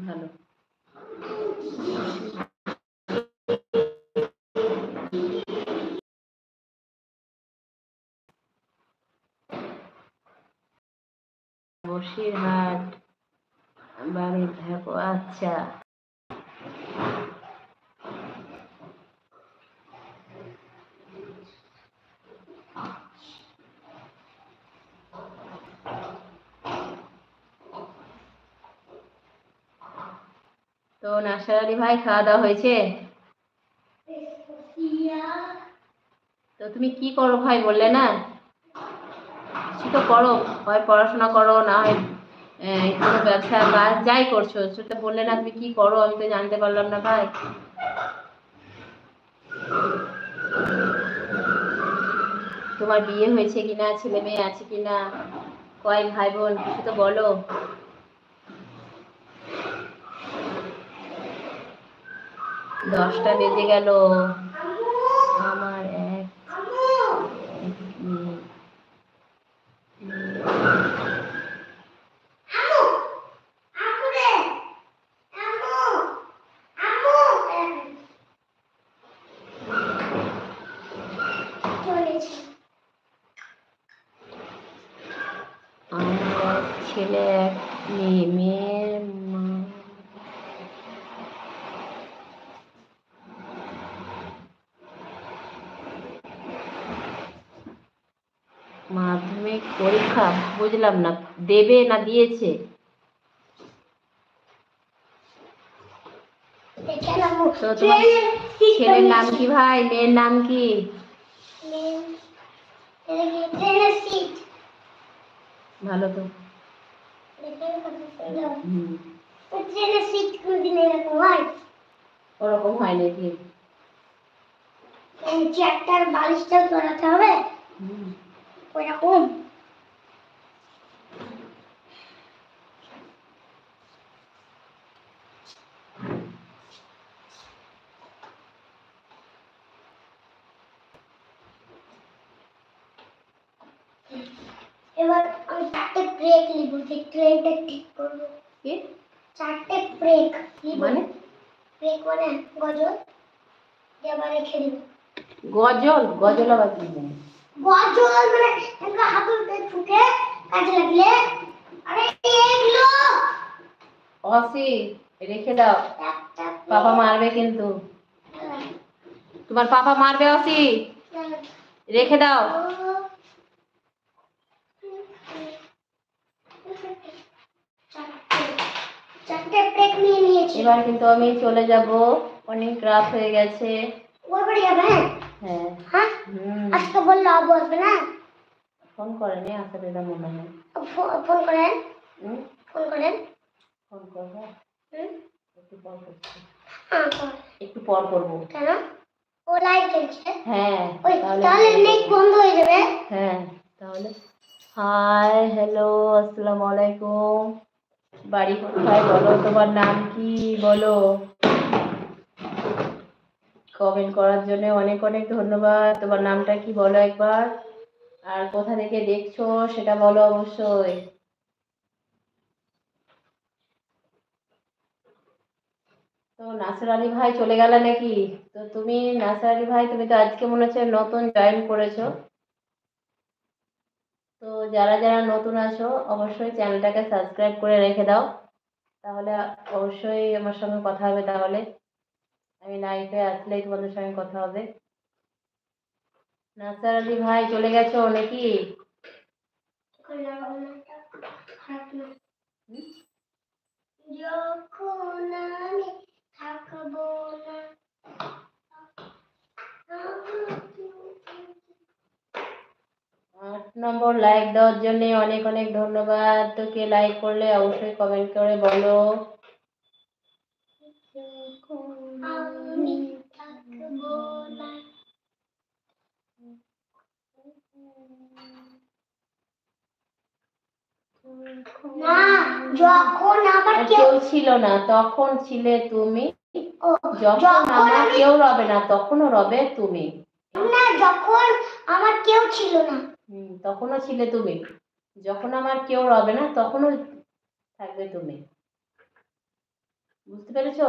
ভালো। বসিরহাট বাড়ি থাকো, আচ্ছা। তো নাসর আলী ভাই, খাওয়া দাওয়া হয়েছে? তো তুমি কি করো ভাই, বললে না? কিছু তো করো, হয় পড়াশোনা করো, না হয় কোনো ব্যবসা কাজ যাই করছো, সেটা বললে না। তুমি কি করো আমি তো জানতে পারলাম না ভাই। তোমার বিয়ে হয়েছে কিনা, ছেলে মেয়ে আছে কিনা, কয় ভাই বোন, কিছু তো বলো। 10টা বেজে গেল। আমার এক মিনিট। আমার এক ছেলে, এক মেয়ে। মেয়ের মাধ্যমিক পরীক্ষা, বুঝলাম না, দেবে না দিয়েছে? তো তোমার ছেলের নাম কি ভাই, মেয়ের নাম কি? ভালো তো। ওরকম হয় নাকি? চেয়ারটার বালিশটা ধরাতে হবে ওইরকম। এবার আমি 4টে ব্রেক লিখব, যে ট্রেনটা ঠিক করব। কি 4টে ব্রেক মানে? ব্রেক মানে গজল, এবার রেখে দিব। গজল? গজল আবার কি? গজল মানে একটা হাতুড়িতে ঠুকে কাজে লাগলে। আরে এগুলো অসি রেখে দাও, পাপা মারবে কিন্তু। তোমার পাপা মারবে অসি, রেখে দাও। এবার কিন্তু আমি চলে যাব, অনেক রাত হয়ে গেছে। হ্যাঁ। আজকে বললে বলবে না? ফোন করেনি আসলে, এটা মনে হয়। ফোন করেন, ফোন করেন, ফোন করবো। একটু পর করছি, একটু পর করবো। কেন? ও লাইট জ্বলছে। হ্যাঁ, তাহলে নেট বন্ধ হয়ে যাবে। হ্যাঁ, তাহলে হাই হ্যালো আসসালামু আলাইকুম। বাড়ি কোথায় বলো, তোমার নাম কি বলো। কমেন্ট করার জন্য অনেক অনেক ধন্যবাদ। তোমার নামটা কি বলো একবার, আর কোথা থেকে দেখছো সেটা বলো অবশ্যই। তো নাসর আলী ভাই চলে গেল নাকি? তো তুমি নাসর আলী ভাই, তুমি তো আজকে মনে হচ্ছে নতুন জয়েন করেছো। তো যারা যারা নতুন আছো অবশ্যই চ্যানেলটাকে সাবস্ক্রাইব করে রেখে দাও, তাহলে অবশ্যই আমার সঙ্গে কথা হবে। তাহলে আমি লাইভে আসলেই তোমাদের সঙ্গে কথা হবে। নাসর আলী ভাই চলে গেছো নাকি? যখন আমি থাকবো না। 8 নম্বর লাইক দেওয়ার জন্য অনেক অনেক ধন্যবাদ। তো কে লাইক করলে অবশ্যই কমেন্ট করে বলো। আমি থাকবো না। না, যখন আমার কেউ ছিল না তখন ছিলে তুমি। যখন আমার কেউ রবে না তখনও রবে তুমি। না, যখন আমার কেউ ছিল না তখনও ছিলে তুমি। যখন আমার কেউ রবে না তখনও থাকবে তুমি। বুঝতে পেরেছো?